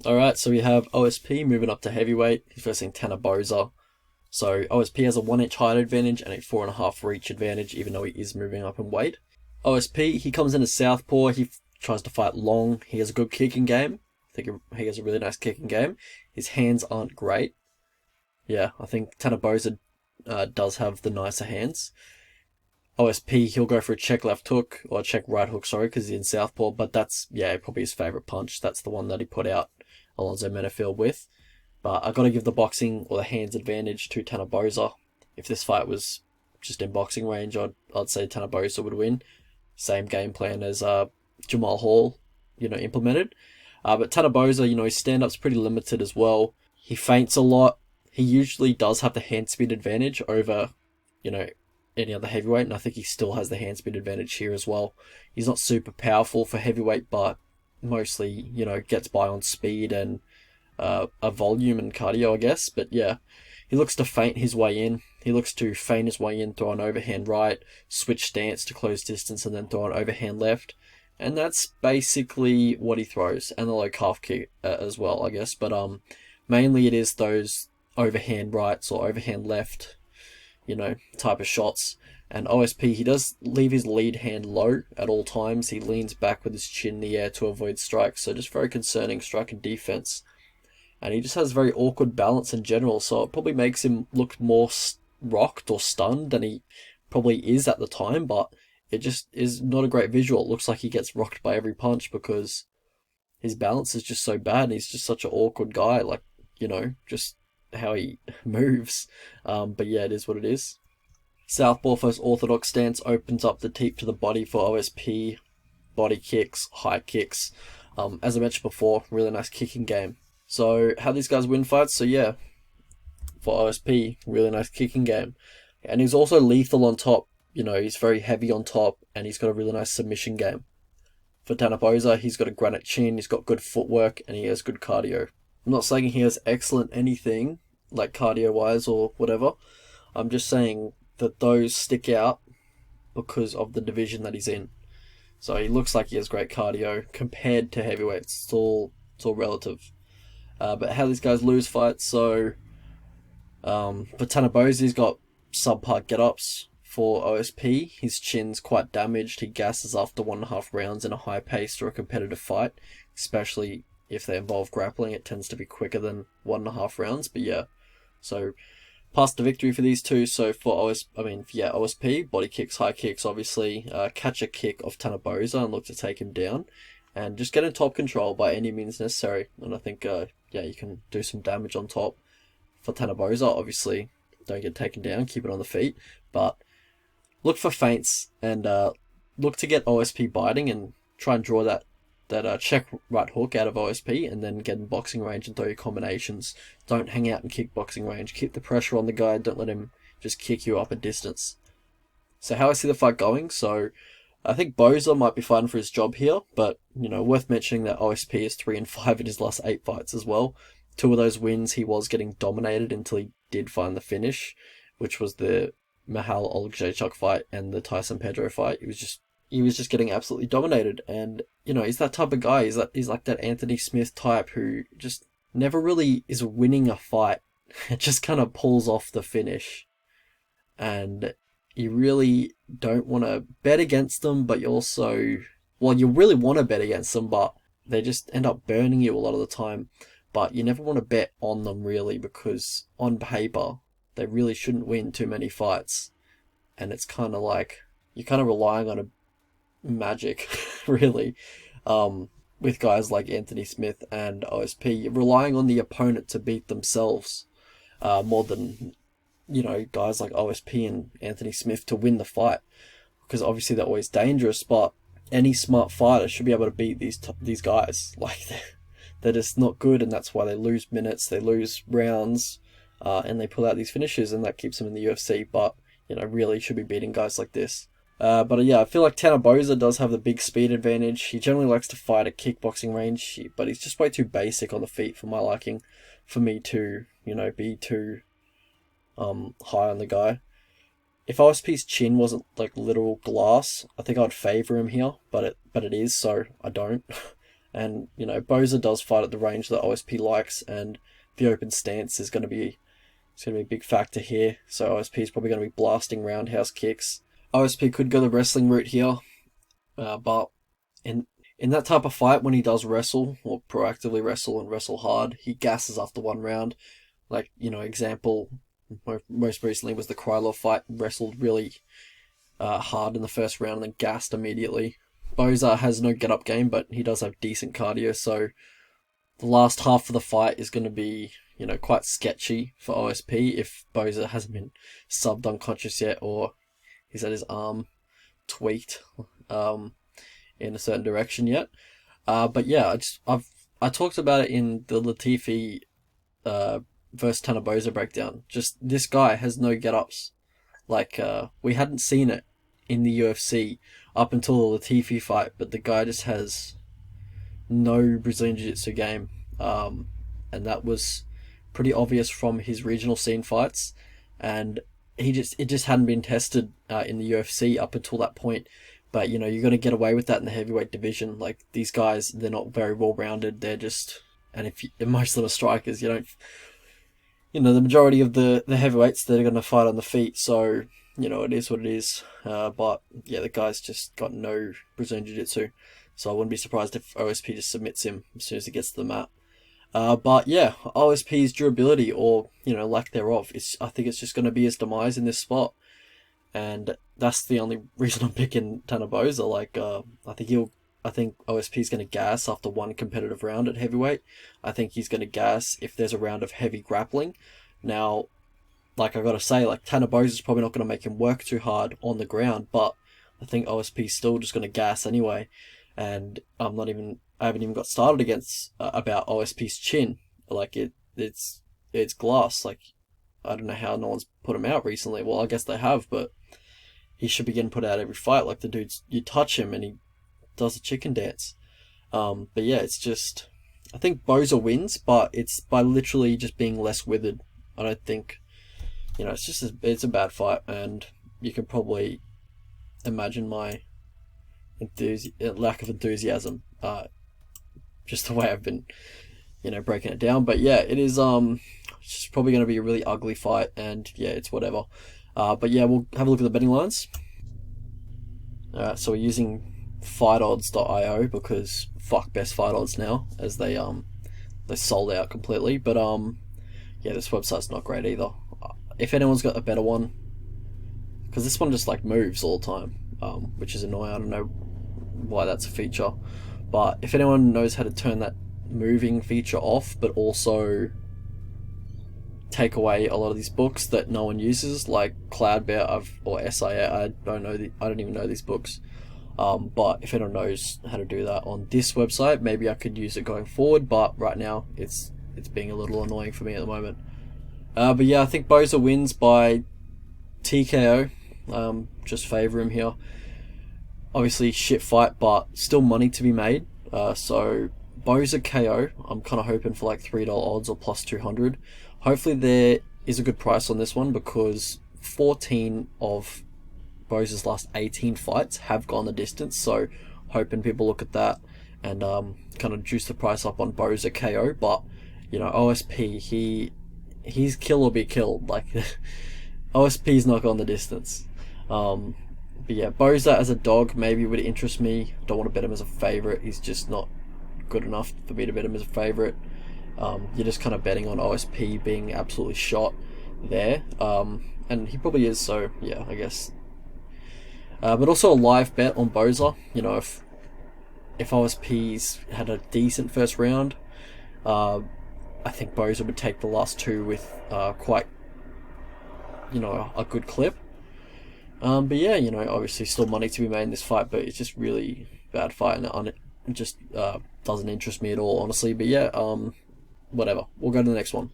Alright, so we have OSP moving up to heavyweight. He's facing Tanner Boser. So OSP has a 1 inch height advantage and a 4.5 reach advantage, even though he is moving up in weight. OSP, he comes in as southpaw. He tries to fight long. He has a good kicking game. I think he has a really nice kicking game. His hands aren't great. Yeah, I think Tanner Boser does have the nicer hands. OSP, he'll go for a check left hook, or a check right hook, sorry, because he's in southpaw, but that's, yeah, probably his favourite punch. That's the one that he put out Alonzo Menafield with. But I got to give the boxing or the hands advantage to Tanner Boser. If this fight was just in boxing range, I'd say Tanner Boser would win. Same game plan as Jamal Hall, implemented. But Tanner Boser, his stand-up's pretty limited as well. He feints a lot. He usually does have the hand speed advantage over, any other heavyweight, and I think he still has the hand speed advantage here as well. He's not super powerful for heavyweight, but mostly, gets by on speed and a volume and cardio, I guess. But yeah, he looks to feint his way in. He looks to feint his way in, throw an overhand right, switch stance to close distance, and then throw an overhand left. And that's basically what he throws, and the low calf kick as well, I guess. But mainly it is those overhand rights or overhand left, type of shots. And OSP, he does leave his lead hand low at all times. He leans back with his chin in the air to avoid strikes. So just very concerning strike and defense. And he just has very awkward balance in general. So it probably makes him look more rocked or stunned than he probably is at the time. But it just is not a great visual. It looks like he gets rocked by every punch because his balance is just so bad. And he's just such an awkward guy. Like, just how he moves. But yeah, it is what it is. Southpaw first orthodox stance opens up the teep to the body for OSP. Body kicks, high kicks. As I mentioned before, really nice kicking game. So how these guys win fights? So yeah, for OSP, really nice kicking game. And he's also lethal on top. He's very heavy on top, and he's got a really nice submission game. For Tanner Boser, he's got a granite chin, he's got good footwork, and he has good cardio. I'm not saying he has excellent anything, like cardio-wise or whatever. I'm just saying that those stick out because of the division that he's in. So he looks like he has great cardio compared to heavyweights. It's all relative. But how these guys lose fights, so for Tanner Boser, he's got subpar get-ups. For OSP, his chin's quite damaged. He gasses after 1.5 rounds in a high pace or a competitive fight, especially if they involve grappling. It tends to be quicker than 1.5 rounds. But yeah, so past the victory for these two. So for OSP, body kicks, high kicks, obviously, catch a kick off Tanner Boser and look to take him down, and just get in top control by any means necessary. And I think, you can do some damage on top. For Tanner Boser, obviously, don't get taken down, keep it on the feet, but look for feints and look to get OSP biting and try and draw that check right hook out of OSP, and then get in boxing range and throw your combinations. Don't hang out in kickboxing range. Keep the pressure on the guy. Don't let him just kick you up a distance. So how I see the fight going, so I think Boser might be fighting for his job here, but, worth mentioning that OSP is 3-5 in his last 8 fights as well. 2 of those wins, he was getting dominated until he did find the finish, which was the Mahal Oleksiejczuk fight and the Tyson Pedro fight. He was just getting absolutely dominated, and he's that type of guy. He's like that Anthony Smith type who just never really is winning a fight. It just kind of pulls off the finish, and you really don't want to bet against them, but you really want to bet against them, but they just end up burning you a lot of the time. But you never want to bet on them really, because on paper they really shouldn't win too many fights, and it's kind of like you're kind of relying on a magic really, with guys like Anthony Smith and OSP. You're relying on the opponent to beat themselves, more than guys like OSP and Anthony Smith to win the fight, because obviously they're always dangerous, but any smart fighter should be able to beat these guys. Like they're just not good, and that's why they lose minutes, they lose rounds, and they pull out these finishes, and that keeps them in the UFC. But really should be beating guys like this. But yeah, I feel like Tanner Boser does have the big speed advantage. He generally likes to fight at kickboxing range, but he's just way too basic on the feet for my liking, for me to be too high on the guy. If OSP's chin wasn't like literal glass, I think I'd favour him here, but it is, so I don't. And, Boser does fight at the range that OSP likes, and the open stance is going to be a big factor here. So OSP is probably going to be blasting roundhouse kicks. OSP could go the wrestling route here, but in that type of fight, when he does wrestle, or proactively wrestle and wrestle hard, he gasses after one round. Like, example, most recently was the Krylov fight, wrestled really hard in the first round and then gassed immediately. Boser has no get-up game, but he does have decent cardio, so the last half of the fight is going to be, quite sketchy for OSP if Boser hasn't been subbed unconscious yet, or he's had his arm tweaked in a certain direction yet. But yeah, I talked about it in the Latifi versus Tanner Boser breakdown. Just this guy has no get-ups. Like, we hadn't seen it in the UFC up until the Latifi fight, but the guy just has no Brazilian Jiu-Jitsu game. And that was pretty obvious from his regional scene fights. And it just hadn't been tested in the UFC up until that point. But, you're going to get away with that in the heavyweight division. Like, these guys, they're not very well-rounded. They're just... And most of them are strikers, the majority of the heavyweights, they're going to fight on the feet. So, it is what it is. But, yeah, the guy's just got no Brazilian Jiu-Jitsu. So I wouldn't be surprised if OSP just submits him as soon as he gets to the mat. But, yeah, OSP's durability, or, lack thereof, I think it's just going to be his demise in this spot. And that's the only reason I'm picking Tanner Boser. Like, I think OSP is going to gas after one competitive round at heavyweight. I think he's going to gas if there's a round of heavy grappling. Now, like I got to say, like, Tanner Boser is probably not going to make him work too hard on the ground, but I think OSP is still just going to gas anyway. And I haven't even got started about OSP's chin. Like, it's glass. Like, I don't know how no one's put him out recently. Well, I guess they have, but he should be getting put out every fight. Like, the dude's, you touch him and he does a chicken dance. But yeah, it's just, I think Boser wins, but it's by literally just being less withered. I don't think, it's a bad fight, and you can probably imagine my lack of enthusiasm, just the way I've been, breaking it down. But yeah, it is, it's just probably going to be a really ugly fight, and yeah, it's whatever. But yeah, we'll have a look at the betting lines. So we're using fightodds.io because fuck best fight odds now, as they sold out completely. But yeah, this website's not great either. If anyone's got a better one, because this one just like moves all the time, which is annoying. I don't know why that's a feature, but if anyone knows how to turn that moving feature off, but also take away a lot of these books that no one uses, like Cloudbear or SIA, I don't even know these books. But if anyone knows how to do that on this website, maybe I could use it going forward, but right now it's being a little annoying for me at the moment. But yeah, I think Boser wins by TKO. Just favour him here. Obviously shit fight, but still money to be made. So Boser KO, I'm kind of hoping for like $3 odds or plus 200. Hopefully there is a good price on this one, because 14 of Boser's last 18 fights have gone the distance, so hoping people look at that and kind of juice the price up on Boser KO. But OSP, he's kill or be killed. Like, OSP's not gone the distance. But yeah, Boser as a dog maybe would interest me. Don't want to bet him as a favourite. He's just not good enough for me to bet him as a favourite. You're just kind of betting on OSP being absolutely shot there, and he probably is. So yeah, I guess. But also a live bet on Boser. If OSP's had a decent first round, I think Boser would take the last two with quite, a good clip. But yeah, obviously still money to be made in this fight, but it's just really bad fight, and it just doesn't interest me at all, honestly. But yeah, whatever. We'll go to the next one.